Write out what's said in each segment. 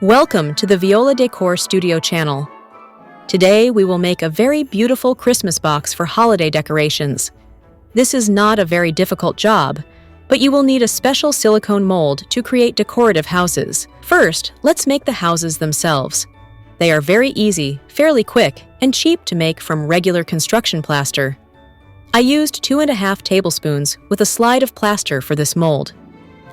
Welcome to the ViolaDecor Studio channel. Today we will make a very beautiful Christmas box for holiday decorations. This is not a very difficult job, but you will need a special silicone mold to create decorative houses. First, let's make the houses themselves. They are very easy, fairly quick, and cheap to make from regular construction plaster. I used 2½ tablespoons with a slide of plaster for this mold.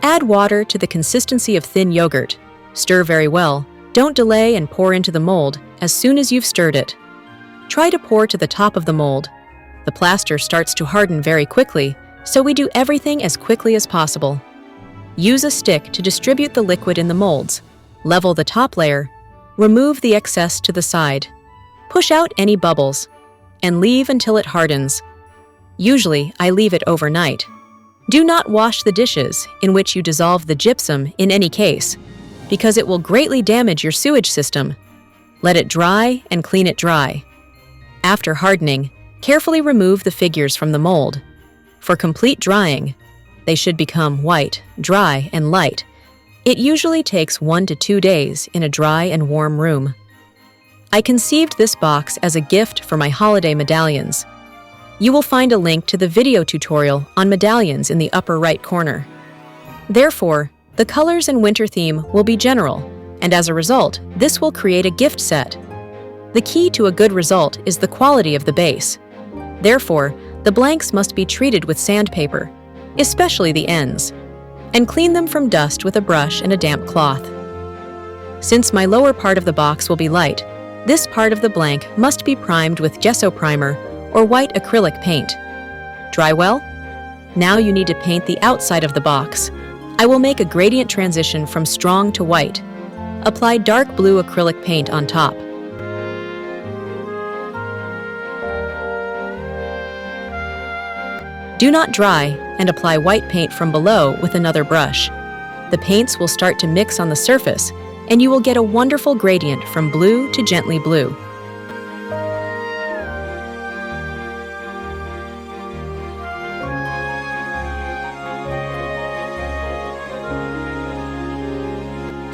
Add water to the consistency of thin yogurt. Stir very well. Don't delay and pour into the mold as soon as you've stirred it. Try to pour to the top of the mold. The plaster starts to harden very quickly, so we do everything as quickly as possible. Use a stick to distribute the liquid in the molds. Level the top layer. Remove the excess to the side. Push out any bubbles, and leave until it hardens. Usually, I leave it overnight. Do not wash the dishes in which you dissolve the gypsum in any case, because it will greatly damage your sewage system. Let it dry and clean it dry. After hardening, carefully remove the figures from the mold. For complete drying, they should become white, dry, and light. It usually takes 1 to 2 days in a dry and warm room. I conceived this box as a gift for my holiday medallions. You will find a link to the video tutorial on medallions in the upper right corner. Therefore, the colors and winter theme will be general, and as a result, this will create a gift set. The key to a good result is the quality of the base. Therefore, the blanks must be treated with sandpaper, especially the ends, and clean them from dust with a brush and a damp cloth. Since my lower part of the box will be light, this part of the blank must be primed with gesso primer or white acrylic paint. Dry well? Now you need to paint the outside of the box. I will make a gradient transition from strong to white. Apply dark blue acrylic paint on top. Do not dry and apply white paint from below with another brush. The paints will start to mix on the surface, and you will get a wonderful gradient from blue to gently blue.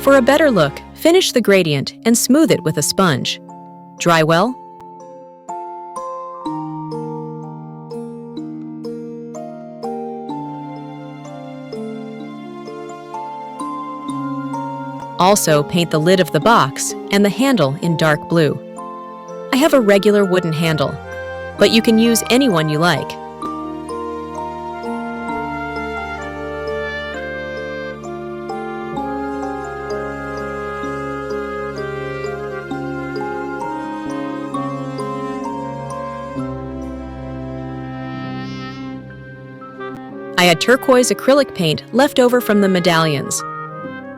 For a better look, finish the gradient and smooth it with a sponge. Dry well? Also, paint the lid of the box and the handle in dark blue. I have a regular wooden handle, but you can use any one you like. I had turquoise acrylic paint left over from the medallions.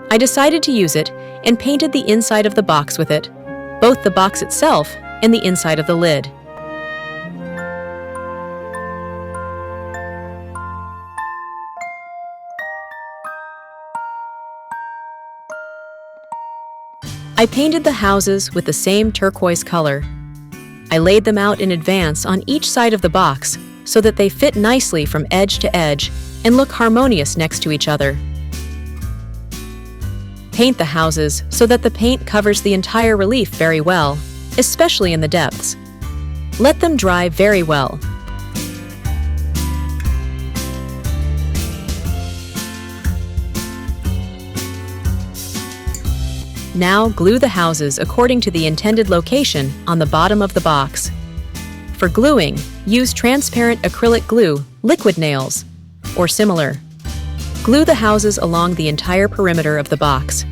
I decided to use it and painted the inside of the box with it, both the box itself and the inside of the lid. I painted the houses with the same turquoise color. I laid them out in advance on each side of the box so that they fit nicely from edge to edge and look harmonious next to each other. Paint the houses so that the paint covers the entire relief very well, especially in the depths. Let them dry very well. Now glue the houses according to the intended location on the bottom of the box. For gluing, use transparent acrylic glue, liquid nails, or similar. Glue the houses along the entire perimeter of the box.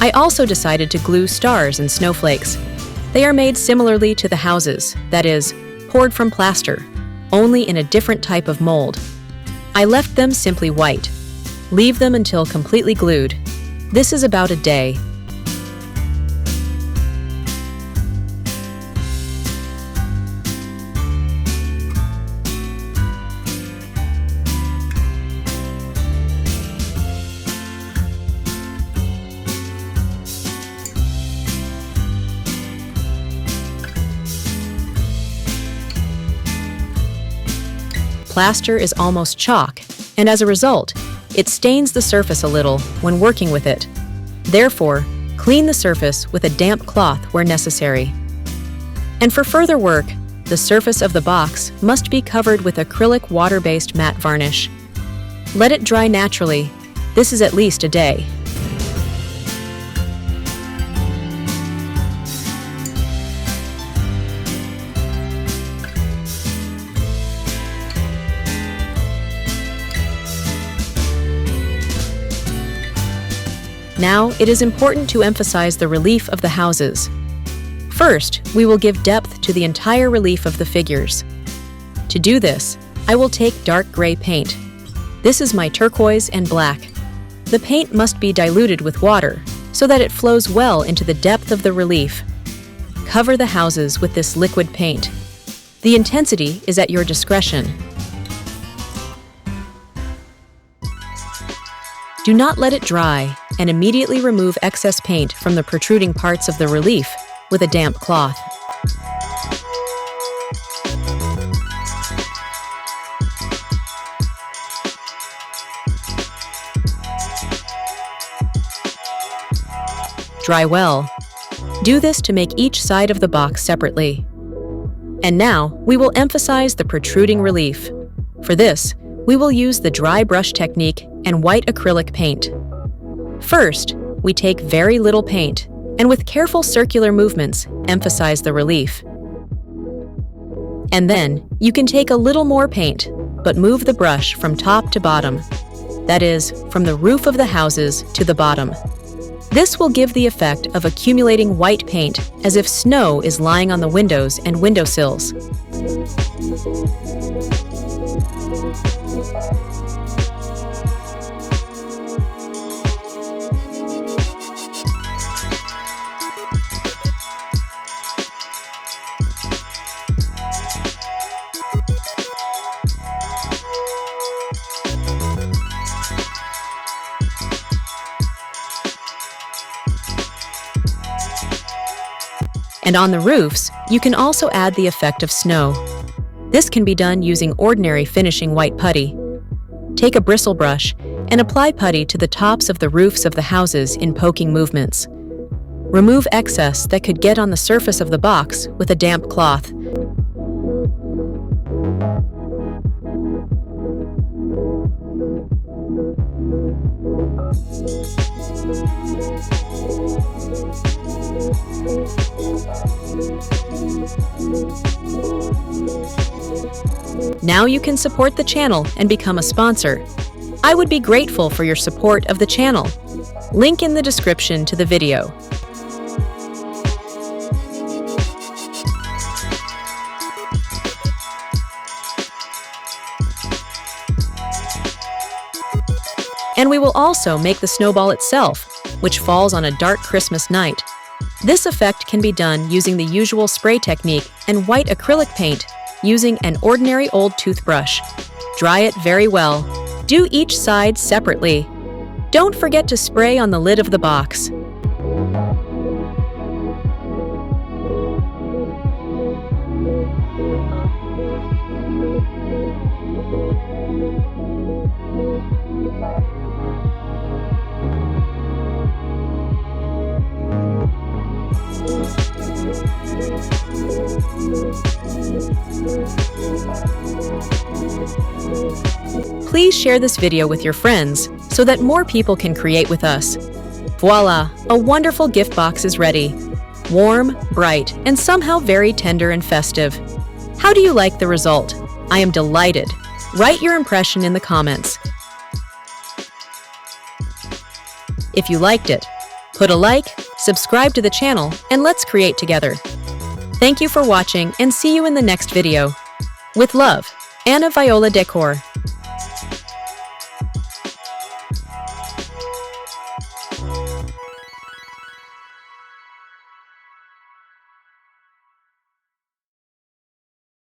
I also decided to glue stars and snowflakes. They are made similarly to the houses, that is, poured from plaster, only in a different type of mold. I left them simply white. Leave them until completely glued. This is about a day. plaster is almost chalk, and as a result, it stains the surface a little when working with it. Therefore, clean the surface with a damp cloth where necessary. And for further work, the surface of the box must be covered with acrylic water-based matte varnish. Let it dry naturally. This is at least a day. Now, it is important to emphasize the relief of the houses. First, we will give depth to the entire relief of the figures. To do this, I will take dark gray paint. This is my turquoise and black. The paint must be diluted with water so that it flows well into the depth of the relief. Cover the houses with this liquid paint. The intensity is at your discretion. Do not let it dry, and immediately remove excess paint from the protruding parts of the relief with a damp cloth. Dry well. Do this to make each side of the box separately. And now, we will emphasize the protruding relief. For this, we will use the dry brush technique and white acrylic paint. First, we take very little paint, and with careful circular movements, emphasize the relief. And then, you can take a little more paint, but move the brush from top to bottom. That is, from the roof of the houses to the bottom. This will give the effect of accumulating white paint, as if snow is lying on the windows and windowsills. And on the roofs, you can also add the effect of snow. This can be done using ordinary finishing white putty. Take a bristle brush and apply putty to the tops of the roofs of the houses in poking movements. Remove excess that could get on the surface of the box with a damp cloth. Now you can support the channel and become a sponsor. I would be grateful for your support of the channel. Link in the description to the video. And we will also make the snowball itself, which falls on a dark Christmas night. This effect can be done using the usual spray technique and white acrylic paint using an ordinary old toothbrush. Dry it very well. Do each side separately. Don't forget to spray on the lid of the box. Please share this video with your friends so that more people can create with us. Voila! A wonderful gift box is ready. Warm, bright, and somehow very tender and festive. How do you like the result? I am delighted. Write your impression in the comments. If you liked it, put a like, subscribe to the channel, and let's create together. Thank you for watching and see you in the next video. With love, Anna ViolaDecor.